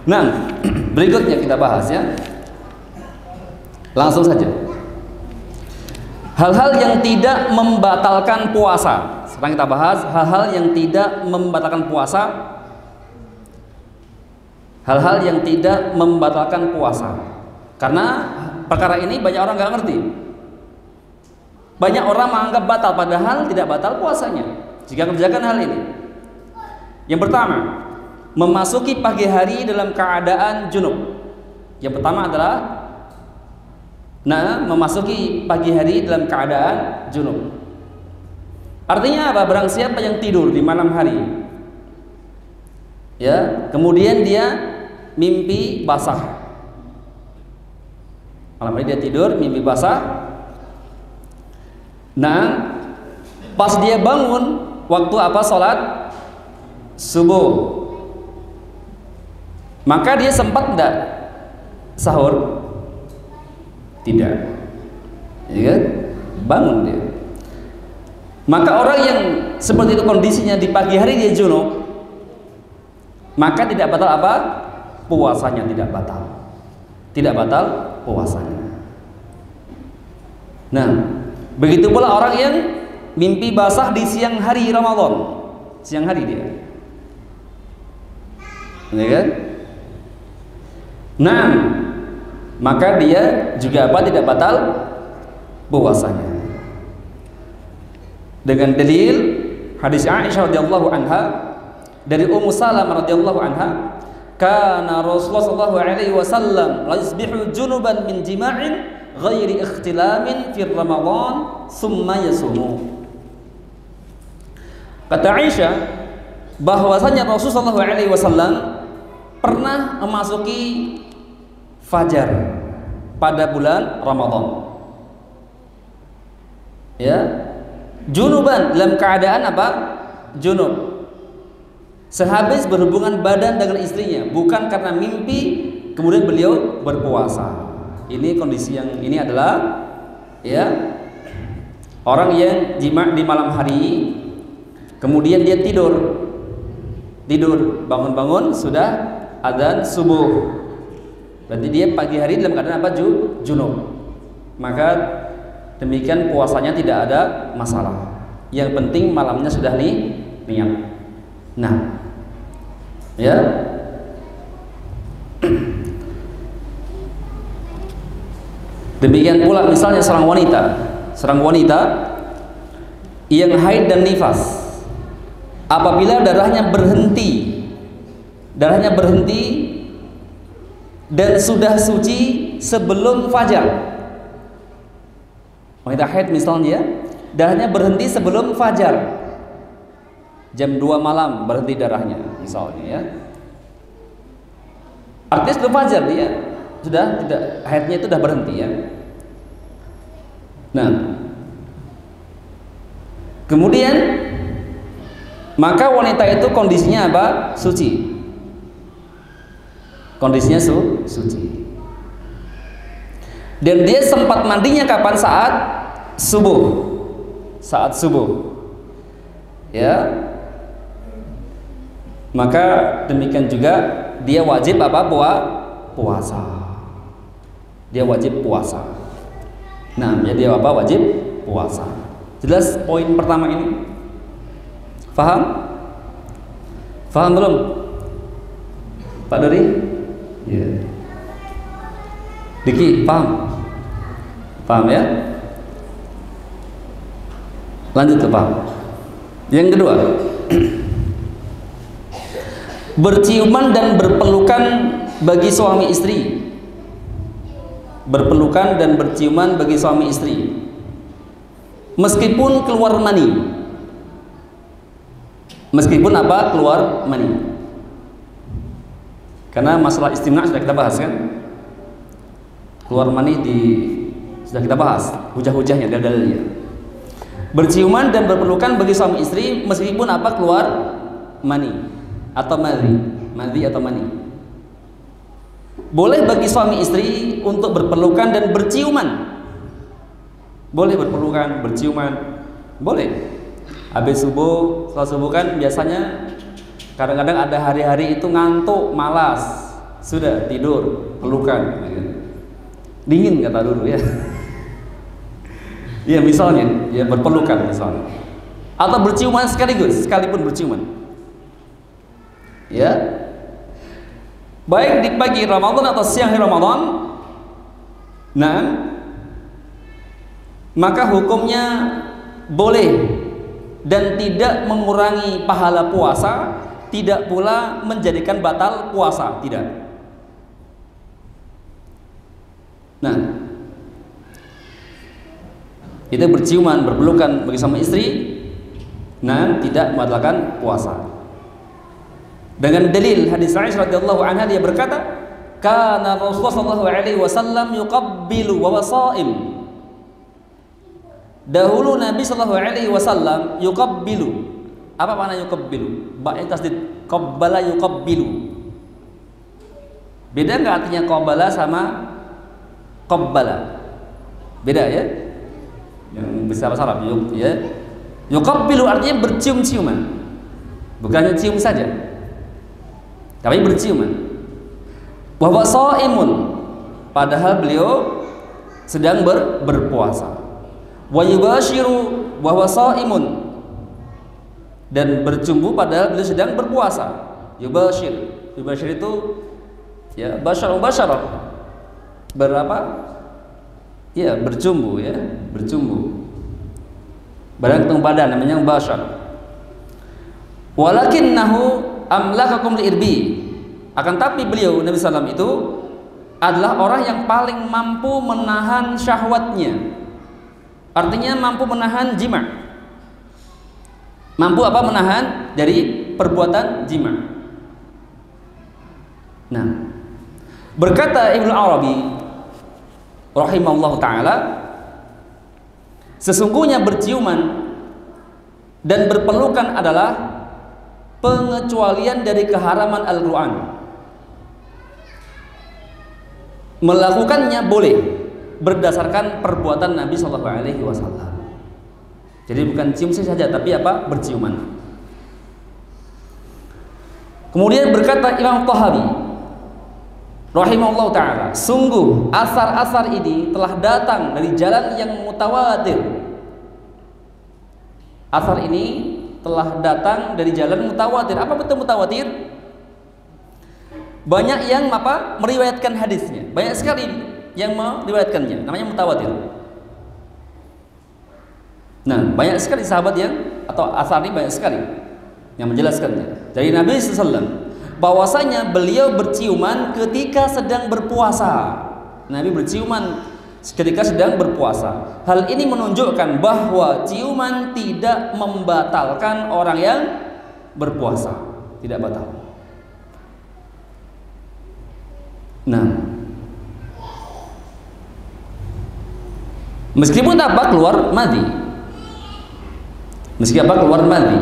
Nah, berikutnya kita bahas ya. Langsung saja. Hal-hal yang tidak membatalkan puasa. Sekarang kita bahas hal-hal yang tidak membatalkan puasa. Hal-hal yang tidak membatalkan puasa. Karena perkara ini banyak orang nggak ngerti. Banyak orang menganggap batal padahal tidak batal puasanya jika mengerjakan hal ini. Yang pertama, memasuki pagi hari dalam keadaan junub. Yang pertama adalah memasuki pagi hari dalam keadaan junub. Artinya apa? Barang siapa yang tidur di malam hari, ya, kemudian dia mimpi basah. Malam hari dia tidur, mimpi basah. Nah, pas dia bangun, waktu apa? Sholat subuh. Maka dia sempat tidak sahur? Tidak, ya kan? Bangun dia. Maka orang yang seperti itu kondisinya di pagi hari dia junub, maka tidak batal apa? Puasanya tidak batal. Tidak batal puasanya. Nah, begitu pula orang yang mimpi basah di siang hari Ramadan. Siang hari dia, ya kan? Nah, maka dia juga apa? Tidak batal puasanya. Dengan dalil hadis Aisyah radhiyallahu anha dari Ummu Salamah radhiyallahu anha, kana Rasulullah sallallahu alaihi wasallam la yusbihu junuban min jima'in ghairi ikhtilamin fi Ramadan summa yasumu. Kata Aisyah bahwasanya Rasulullah sallallahu alaihi wasallam pernah memasuki fajar pada bulan Ramadan, ya, junuban, dalam keadaan apa? Junub, sehabis berhubungan badan dengan istrinya, bukan karena mimpi kemudian beliau berpuasa. Ini kondisi yang ini adalah, ya, orang yang jima' di malam hari, kemudian dia tidur, bangun-bangun sudah adzan subuh. Berarti dia pagi hari dalam keadaan apa? Junub. Maka demikian puasanya tidak ada masalah. Yang penting malamnya sudah niat. Nah, ya. Demikian pula misalnya seorang wanita yang haid dan nifas, apabila darahnya berhenti dan sudah suci sebelum fajar. Wanita haid misalnya, darahnya berhenti sebelum fajar, jam 2 malam berhenti darahnya misalnya, ya. Artinya sebelum fajar dia sudah tidak, haidnya itu sudah berhenti, ya. Nah, kemudian maka wanita itu kondisinya apa? Suci. Kondisinya suci. Dan dia sempat mandinya kapan? Saat subuh. Ya. Maka demikian juga dia wajib apa? Puasa. Dia wajib puasa. Nah, jadi dia apa? Wajib puasa. Jelas poin pertama ini? Faham? Faham belum? Pak Dori? Ya. Diki, paham? Paham ya? Lanjut ke paham. Yang kedua, berciuman dan berpelukan bagi suami istri. Berpelukan dan berciuman bagi suami istri, meskipun keluar mani. Meskipun apa? Keluar mani. Karena masalah istimna sudah kita bahas, kan? Keluar mani sudah kita bahas, hujah-hujahnya, dalil-dalilnya. Berciuman dan berpelukan bagi suami istri meskipun apa? Keluar mani atau madhi atau mani. Boleh bagi suami istri untuk berpelukan dan berciuman. Boleh berpelukan, berciuman, boleh. Habis subuh, setelah subuh kan biasanya kadang-kadang ada hari-hari itu ngantuk, malas, sudah tidur, pelukan, gitu kan. Dingin kata dulu ya. Ya misalnya, ya berpelukan misalnya, atau berciuman sekaligus, sekalipun berciuman. Ya, baik di pagi Ramadan atau siang hari Ramadan, nah, maka hukumnya boleh dan tidak mengurangi pahala puasa, tidak pula menjadikan batal puasa, tidak. Nah, itu berciuman, berpelukan bersama istri, nah, tidak membatalkan puasa. Dengan dalil hadis Aisyah radhiyallahu anha, dia berkata, "Kana Rasulullah sallallahu alaihi wasallam yuqabbilu wa wasaim." Dahulu Nabi sallallahu alaihi wasallam yuqabbilu. Apa makna yuqabbilu? Ba'in tasdid, qabbala yuqabbilu. Beda enggak artinya qabbala sama qabbala? Beda ya? Yang bisa bahasa Arab ya. Yuqabbilu artinya bercium-ciuman. Bukannya cium saja, tapi berciuman. Wa huwa shaimun, padahal beliau sedang berpuasa. Wa yubashiru wa huwa shaimun, dan bercumbu padahal beliau sedang berpuasa. Yubashir itu ya basyarah. Berapa? Ya, bercumbu ya, bercumbu. Badan ketemu badan namanya basyar. Walakinnahu amlakakum liirbi. Akan tapi beliau Nabi SAW itu adalah orang yang paling mampu menahan syahwatnya. Artinya mampu menahan jima. Mampu apa? Menahan dari perbuatan jima. Nah, berkata Ibnu Arabi rahimahullah ta'ala, sesungguhnya berciuman dan berpelukan adalah pengecualian dari keharaman Al-Quran. Melakukannya boleh berdasarkan perbuatan Nabi SAW. Jadi bukan cium saja, tapi apa? Berciuman. Kemudian berkata Imam Tahawi rahimahullah ta'ala, sungguh asar-asar ini telah datang dari jalan yang mutawatir. Asar ini telah datang dari jalan mutawatir. Apa betul mutawatir? Banyak yang apa? Meriwayatkan hadisnya. Banyak sekali yang meriwayatkannya. Namanya mutawatir. Nah, banyak sekali sahabat yang, atau asar ini banyak sekali yang menjelaskannya dari Nabi SAW, bahwasanya beliau berciuman ketika sedang berpuasa. Nabi berciuman ketika sedang berpuasa. Hal ini menunjukkan bahwa ciuman tidak membatalkan orang yang berpuasa, tidak batal. Nah, meskipun apa? Keluar madhi. Meski apa? Keluar madhi.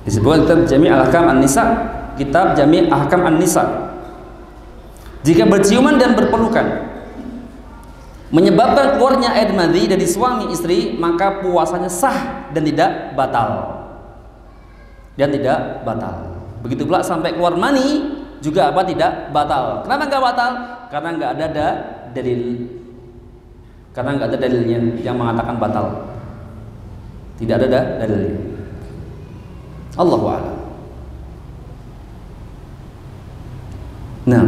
Disebut kitab Jami' Al-Ahkam An-Nisa, kitab Jami' Ahkam An-Nisa. Jika berciuman dan berpelukan menyebabkan keluarnya air madhi dari suami istri, maka puasanya sah dan tidak batal. Begitu pula sampai keluar mani juga apa? Tidak batal. Kenapa nggak batal? Karena nggak ada dalil. Karena nggak ada dalilnya yang mengatakan batal. Tidak ada dalilnya. Allahu a'lam. Nah,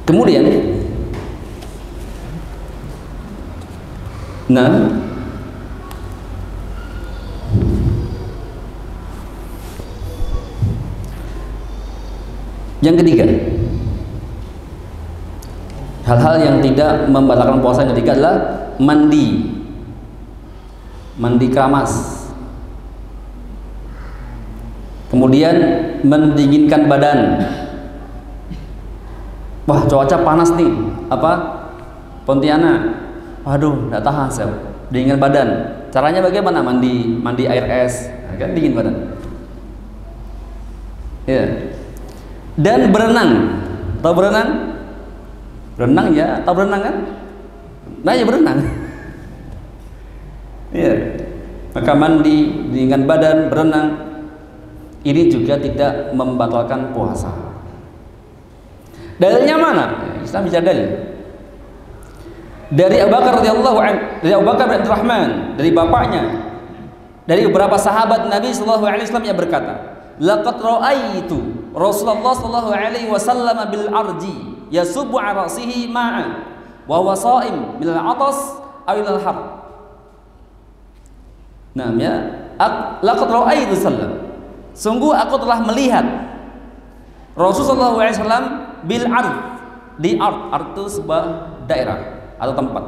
kemudian, yang ketiga, hal-hal yang tidak membatalkan puasa yang ketiga adalah mandi keramas, kemudian mendinginkan badan. Wah, cuaca panas nih, apa? Pontianak. Waduh, nggak tahan saya. Dinginkan badan. Caranya bagaimana? Mandi air es, kan dingin badan. Ya. Dan berenang. Tahu berenang? Berenang ya, tahu berenang kan? Nah, ya berenang. Ya. Maka mandi, dingin badan, berenang ini juga tidak membatalkan puasa. Dalilnya mana? Islam bicara dalil. Dari Abu Bakar radhiyallahu anhu, dari Abu Bakar bin Abdurrahman, dari bapaknya, dari beberapa sahabat Nabi sallallahu alaihi wasallam yang berkata, "Laqad ra'aitu Rasulullah sallallahu alaihi wasallam bil arji yasubbu 'ala ra'sihi ma'a wa huwa sha'im bil 'atas aw al har." Nah, ya, laqad ra'aitu sallam. Sungguh aku telah melihat Rasulullah sallallahu alaihi wasallam bil ard, di ard itu sebuah daerah atau tempat.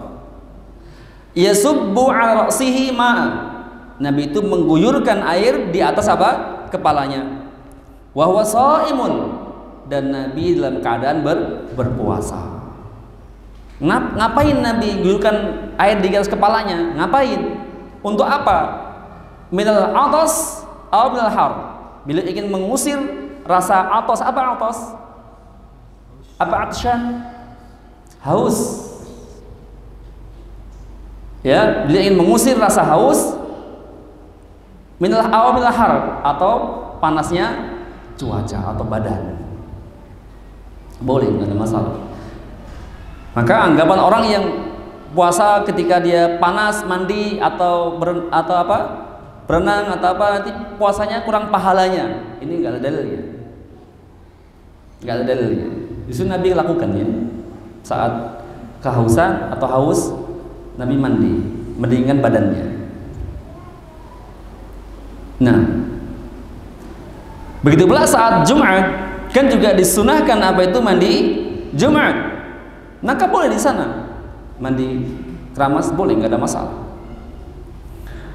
Yasubbu 'ala ra'sihi ma'a. Nabi itu mengguyurkan air di atas apa? Kepalanya. Wa huwa shaimun, dan Nabi dalam keadaan berpuasa. Ngapain Nabi guyurkan air di atas kepalanya? Ngapain? Untuk apa? Minal atas atau minal har. Bila ingin mengusir rasa atas. Apa atas? Apa atsyan? Haus. Ya, bila ingin mengusir rasa haus, minal awamil har, atau panasnya cuaca atau badan, boleh, nggak ada masalah. Maka anggapan orang yang puasa ketika dia panas mandi atau berenang atau apa, nanti puasanya kurang pahalanya, ini nggak ada dalilnya, nggak ada dalilnya. Justru Nabi lakukan ya, saat kehausan atau haus, Nabi mandi, mendinginkan badannya. Nah, begitu pula saat Jumat kan juga disunahkan apa itu mandi Jumat. Maka boleh di sana mandi keramas, boleh, nggak ada masalah.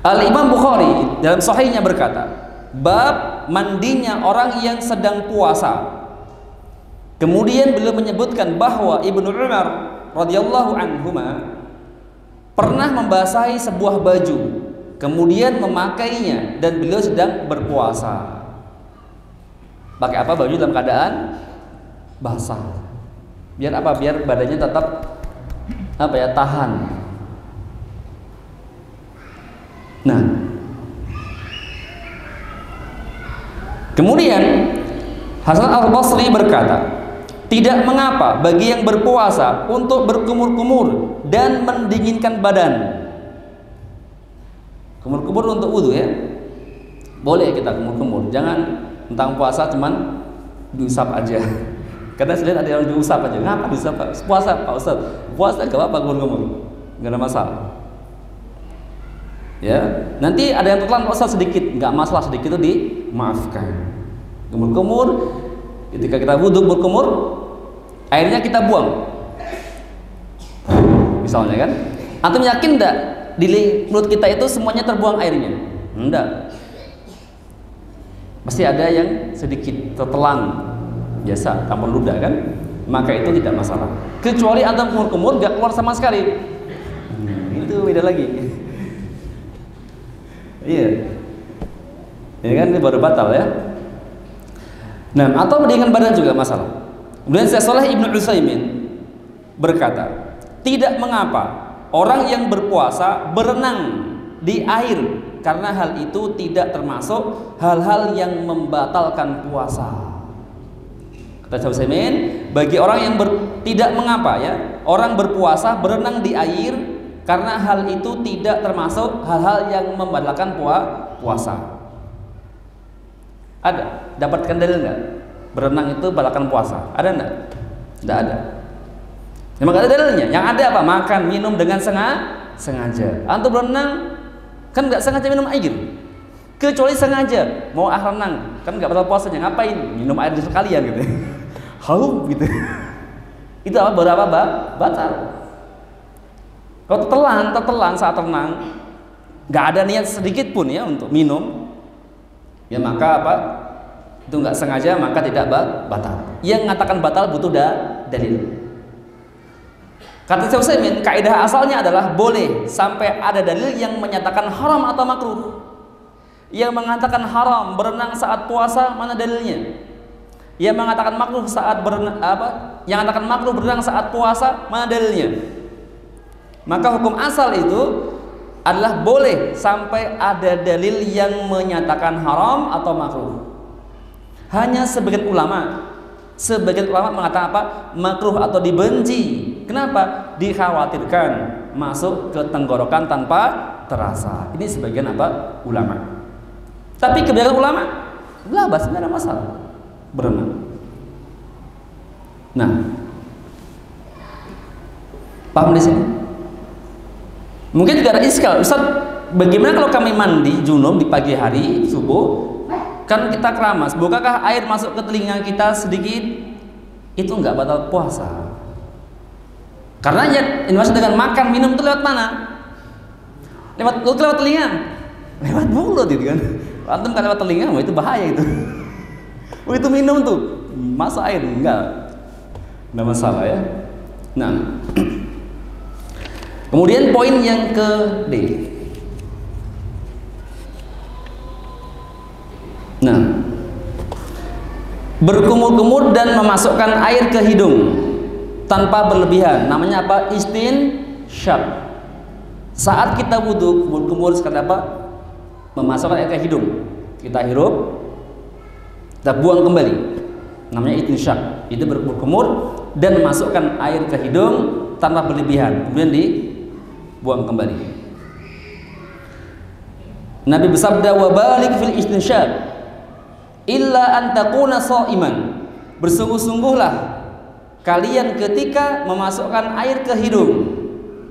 Al-Imam Bukhari dalam sahihnya berkata, bab mandinya orang yang sedang puasa. Kemudian beliau menyebutkan bahwa Ibnu Umar radhiyallahu anhuma pernah membasahi sebuah baju, kemudian memakainya, dan beliau sedang berpuasa. Pakai apa? Baju dalam keadaan basah. Biar apa? Biar badannya tetap apa ya, tahan. Nah, kemudian Hasan Al-Basri berkata, tidak mengapa bagi yang berpuasa untuk berkumur-kumur dan mendinginkan badan. Kumur-kumur untuk wudhu ya, boleh kita kumur-kumur, jangan tentang puasa cuman diusap aja. Karena saya lihat ada yang diusap aja. Ngapa diusap Pak? Puasa Pak Ustaz. Puasa gak apa-apa kumur-kumur, gak ada masalah. Ya, nanti ada yang tertelan Pak Ustaz sedikit, nggak masalah, sedikit itu dimaafkan. Kumur-kumur, ketika kita wudhu berkumur, airnya kita buang, misalnya kan. Antum yakin enggak di mulut kita itu semuanya terbuang airnya? Enggak. Pasti ada yang sedikit tertelan, biasa tampon ludah kan, maka itu tidak masalah. Kecuali antum kumur-kumur gak keluar sama sekali, itu beda lagi. Iya, ini kan ini baru batal ya. Nah, atau dengan badan juga masalah. Kemudian Syekh Shalih Ibnu Utsaimin berkata, tidak mengapa orang yang berpuasa berenang di air, karena hal itu tidak termasuk hal-hal yang membatalkan puasa. Kata Syekh Utsaimin, bagi orang yang tidak mengapa ya, orang berpuasa berenang di air, karena hal itu tidak termasuk hal-hal yang membatalkan puasa. Ada? Dapatkan dalil nggak? Berenang itu batalkan puasa? Ada nggak? Tidak ada. Memang ada dalilnya. Yang ada apa? Makan, minum dengan sengaja. Antum berenang kan nggak sengaja minum air, kecuali sengaja mau renang, kan nggak batal puasanya. Ngapain? Minum air di sekalian gitu. Haus gitu. Itu apa? Berapa batal? Kalau tertelan saat renang, nggak ada niat sedikit pun ya untuk minum, ya maka apa? Itu nggak sengaja, maka tidak batal. Yang mengatakan batal butuh dalil. Kata Syekh Utsaimin, kaidah asalnya adalah boleh sampai ada dalil yang menyatakan haram atau makruh. Yang mengatakan haram berenang saat puasa, mana dalilnya? Yang mengatakan makruh saat yang mengatakan makruh berenang saat puasa, mana dalilnya? Maka hukum asal itu adalah boleh sampai ada dalil yang menyatakan haram atau makruh. Hanya sebagian ulama mengatakan apa? Makruh atau dibenci. Kenapa? Dikhawatirkan masuk ke tenggorokan tanpa terasa. Ini sebagian apa? Ulama. Tapi kebanyakan ulama labas, tidak ada masalah berenang. Nah, paham di sini? Mungkin juga ada iskal, Ustaz, bagaimana kalau kami mandi junub di pagi hari subuh, kan kita keramas, bukankah air masuk ke telinga kita sedikit, itu enggak batal puasa? Karena ya Indonesia dengan makan minum itu lewat mana? Lewat telinga, lewat mulut itu kan. Antum kan lewat telinga, itu bahaya itu. Itu minum tuh, masa air enggak masalah ya. Nah, kemudian poin yang ke D. Nah, berkumur-kumur dan memasukkan air ke hidung tanpa berlebihan, namanya apa? Istinsyaq. Saat kita wudu, kumur-kumur sekali apa? Memasukkan air ke hidung, kita hirup, kita buang kembali, namanya istinsyaq. Itu berkumur dan memasukkan air ke hidung tanpa berlebihan, kemudian dibuang kembali. Nabi bersabda, wa balik fil istinsyaq illa an takuna shaiman. Bersungguh-sungguhlah kalian ketika memasukkan air ke hidung,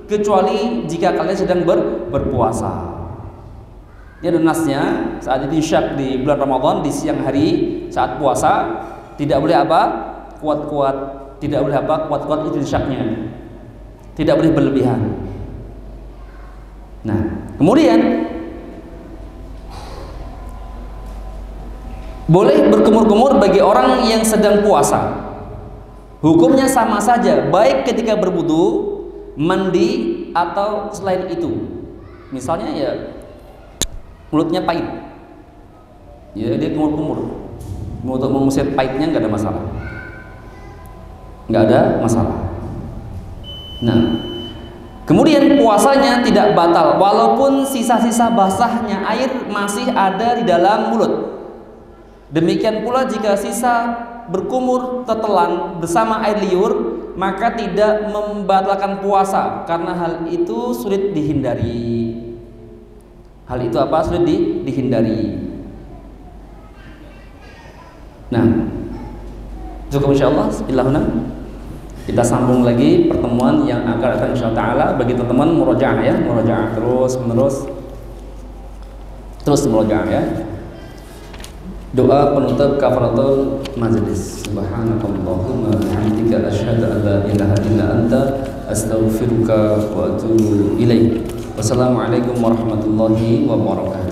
kecuali jika kalian sedang berpuasa. Ini ada nasnya, saat istinsyaq di bulan Ramadan di siang hari saat puasa tidak boleh apa? Kuat-kuat, tidak boleh apa? Kuat-kuat istinsyaqnya. Tidak boleh berlebihan. Nah, kemudian boleh berkumur-kumur bagi orang yang sedang puasa. Hukumnya sama saja, baik ketika berwudu, mandi atau selain itu. Misalnya ya mulutnya pahit, ya dia kumur-kumur untuk mengusir pahitnya, nggak ada masalah, nggak ada masalah. Nah, kemudian puasanya tidak batal walaupun sisa-sisa basahnya air masih ada di dalam mulut. Demikian pula jika sisa berkumur tetelan bersama air liur, maka tidak membatalkan puasa karena hal itu sulit dihindari. Hal itu apa? Sulit dihindari. Nah, cukup insyaallah. Bismillahirrahmanirrahim. Kita sambung lagi pertemuan yang akan datang insyaallah taala. Bagi teman-teman murojaah ya, murojaah terus menerus, terus murojaah ya. Doa penutup kafaratul majlis. Subhanakallahumma wa bihamdika asyhadu an la ilaha illa anta astaghfiruka wa atubu ilaik. Wassalamualaikum warahmatullahi wabarakatuh.